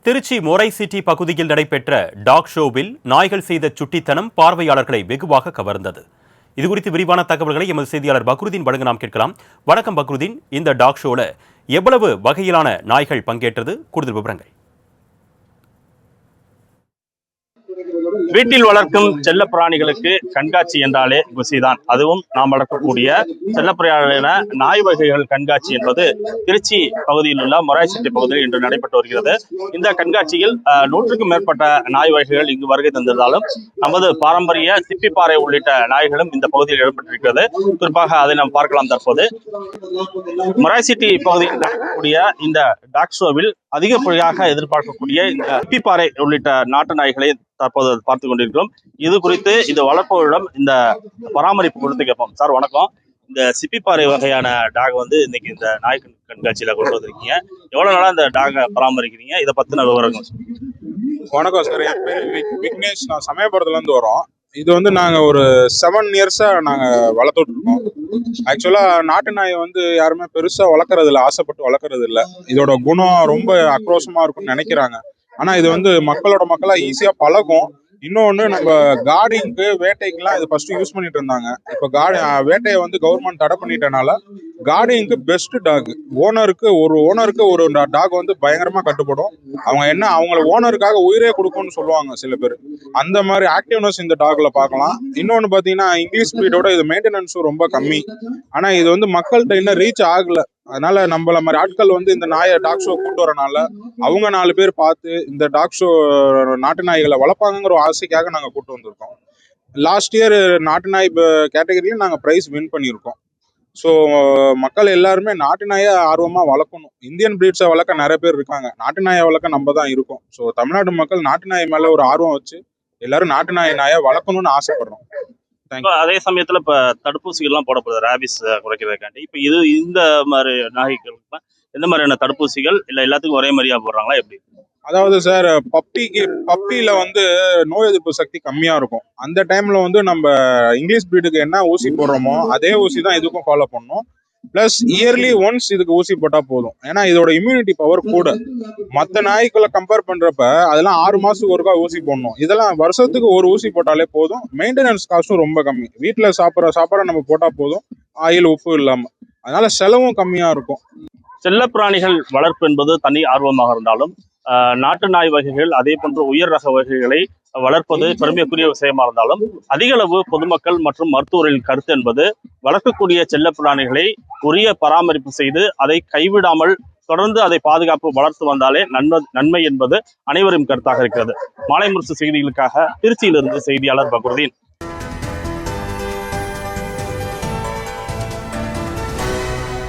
Trichy மோரை city பகுதியில் நடைபெற்ற talk ஷோவில் நாய்கள் செய்த சுட்டித்தனம் பார்வையாளர்களை வெகுவாக கவர்ந்தது. இதுகுறித்து விரிவான தகவல்களை எமது செய்தியாளர் பக்ருதீன் வழங்க நாம் கேட்கலாம். வணக்கம் பக்ருதீன், இந்த டாக் ஷோல எவ்வளவு வகையிலான நாய்கள் பங்கேற்றது? கூடுதல் விவரங்கள். வீட்டில் வளர்க்கும் செல்ல பிராணிகளுக்கு கண்காட்சி என்றாலே குசிதான். அதுவும் நாம் வளர்க்கக்கூடிய செல்லப்பிராணியான நாய் வகைகள் கண்காட்சி என்பது திருச்சி பகுதியில் உள்ள மொராய்சிட்டி பகுதியில் இன்று நடைபெற்று வருகிறது. இந்த கண்காட்சியில் 100க்கும் மேற்பட்ட நாய் வகைகள் இங்கு வருகை தந்திருந்தாலும் நமது பாரம்பரிய சிப்பிப்பாறை உள்ளிட்ட நாய்களும் இந்த பகுதியில் இடம்பெற்றிருக்கிறது. குறிப்பாக அதை நாம் பார்க்கலாம். தற்போது மொராய்சிட்டி பகுதியில் நடக்கக்கூடிய இந்த டாக் ஷோவில் அதிகப்படியாக எதிர்பார்க்கக்கூடிய இந்த சிப்பிப்பாறை உள்ளிட்ட நாட்டு நாய்களை தற்போது பார்த்து கொண்டிருக்கிறோம். இது குறித்து இது வளர்ப்பவரிடம் இந்த பராமரிப்பு கொடுத்து கேட்போம். சார் வணக்கம். இந்த சிப்பிப்பாறை வகையான டாக் இன்னைக்கு இந்த நாய் கண்காட்சியில கொண்டு வந்திருக்கீங்க. எவ்வளவு நாளா இந்த டாகை பராமரிக்கிறீங்க? இதை பத்தின விவரங்கள். வணக்கம் சார், என் பேர் விக்னேஷ். நான் சமயபுரத்துல இருந்து வரோம். இது நாங்க ஒரு 7 இயர்ஸா நாங்க வளர்த்துட்டு இருக்கோம். ஆக்சுவலா நாட்டு நாயை யாருமே பெருசா வளர்க்கறது இல்லை, ஆசைப்பட்டு வளர்க்கறது இல்லை. இதோட குணம் ரொம்ப ஆக்ரோஷமா இருக்கும்னு நினைக்கிறாங்க. ஆனா இது மக்களா ஈஸியா பழகும். இன்னொன்னு, நம்ம கார்டிங்க்கு வேட்டைக்குலாம் இது ஃபர்ஸ்ட் யூஸ் பண்ணிட்டு இருந்தாங்க. இப்போ வேட்டையை கவர்மெண்ட் தடை பண்ணிட்டனால கார்டிங்க்கு பெஸ்ட் டாக். ஓனருக்கு ஒரு டாக் பயங்கரமா கட்டுப்படும். அவங்கள ஓனருக்காக உயிரே கொடுக்கும்னு சொல்லுவாங்க சில பேர். அந்த மாதிரி ஆக்டிவ்னஸ் இந்த டாக்ல பார்க்கலாம். இன்னொன்னு பாத்தீங்கன்னா, இங்கிலீஷ் ஸ்பீடோட இது மெயின்டெனன்ஸும் ரொம்ப கம்மி. ஆனா இது மக்கள்கிட்ட இன்னும் ரீச் ஆகல. அதனால நம்மள மாதிரி ஆட்கள் இந்த நாயை டாக் ஷோ கூட்டு வரனால அவங்க 4 பேர் பார்த்து இந்த டாக் ஷோ நாட்டு நாய்களை வளர்ப்பாங்கிற ஆசைக்காக நாங்க கூட்டு வந்திருக்கோம். லாஸ்ட் இயர் நாட்டு நாய் கேட்டகரியில நாங்க பிரைஸ் வின் பண்ணியிருக்கோம். ஸோ மக்கள் எல்லாருமே நாட்டு நாயை ஆர்வமா வளர்க்கணும். இந்தியன் பிரீட்ஸை வளர்க்க நிறைய பேர் இருக்காங்க, நாட்டு நாயை வளர்க்க நம்ம தான் இருக்கோம். ஸோ தமிழ்நாட்டு மக்கள் நாட்டு நாய் மேல ஒரு ஆர்வம் வச்சு எல்லாரும் நாட்டு நாயை வளர்க்கணும்னு ஆசைப்படுறோம். அதே சமயத்துல இப்ப தடுப்பூசிகள் எல்லாம் போடப்படுது ரேபிஸ் குறைக்கிறதுக்காண்டி. இப்ப இந்த மாதிரி நாய்களுக்கு எந்த மாதிரியான தடுப்பூசிகள் இல்ல எல்லாத்துக்கும் ஒரே மாதிரியா போடுறாங்களா, எப்படி? அதாவது சார், பப்பியில நோய் எதிர்ப்பு சக்தி கம்மியா இருக்கும். அந்த டைம்ல நம்ம இங்கிலீஷ் பிரீடுக்கு என்ன ஊசி போடுறோமோ அதே ஊசி தான் இதுக்கும் ஃபாலோ பண்ணணும். பிளஸ் இயர்லி ஒன்ஸ் இதுக்கு ஊசி போட்டா போதும். ஏன்னா இதோட இம்யூனிட்டி பவர் கூட. மற்ற நாய்க்குள்ள கம்பேர் பண்றப்ப அதெல்லாம் 6 மாசத்துக்கு ஒருக்கா ஊசி போடணும். இதெல்லாம் வருஷத்துக்கு ஒரு ஊசி போட்டாலே போதும். மெயின்டெனன்ஸ் காஸ்டும் ரொம்ப கம்மி. வீட்டுல சாப்பிட்ற சாப்பாடை நம்ம போட்டா போதும், ஆயில் உப்பு இல்லாம. அதனால செலவும் கம்மியா இருக்கும். செல்ல பிராணிகள் வளர்ப்பு என்பது தனி ஆர்வமாக இருந்தாலும் நாட்டு நாய் வகைகள் அதே போன்ற உயர் ரக வகைகளை வளர்ப்பது பெருமைக்குரிய விஷயமா இருந்தாலும் அதிக அளவு பொதுமக்கள் மற்றும் மருத்துவர்களின் கருத்து என்பது வளர்க்கக்கூடிய செல்ல பிராணிகளை உரிய பராமரிப்பு செய்து அதை கைவிடாமல் தொடர்ந்து அதை பாதுகாப்பு வளர்த்து வந்தாலே நன்மை என்பது அனைவரும் கருத்தாக இருக்கிறது. மாலை முரசு செய்திகளுக்காக திருச்சியிலிருந்து செய்தியாளர் பக்ருதீன்.